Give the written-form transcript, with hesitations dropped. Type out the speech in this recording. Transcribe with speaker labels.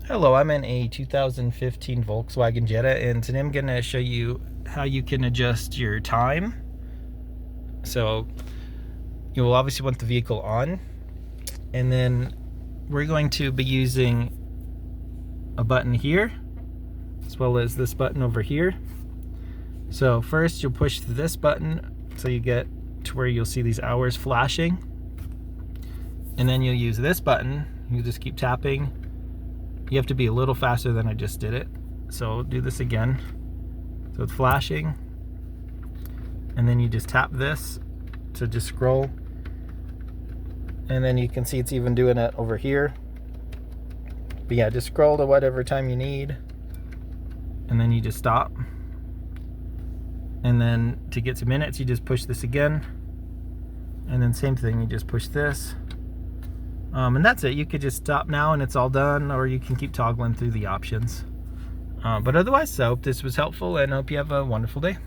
Speaker 1: Hello, I'm in a 2015 Volkswagen Jetta, and today I'm going to show you how you can adjust your time. So you will obviously want the vehicle on, and then we're going to be using a button here as well as this button over here. So first you'll push this button so you get to where you'll see these hours flashing, and then you'll use this button. You just keep tapping. You have to be a little faster than I just did it. So do this again. So it's flashing. And then you just tap this to just scroll. And then you can see it's even doing it over here. But yeah, just scroll to whatever time you need. And then you just stop. And then to get to minutes, you just push this again. And then same thing, you just push this. And that's it. You could just stop now and it's all done, or you can keep toggling through the options. But otherwise, I hope this was helpful and I hope you have a wonderful day.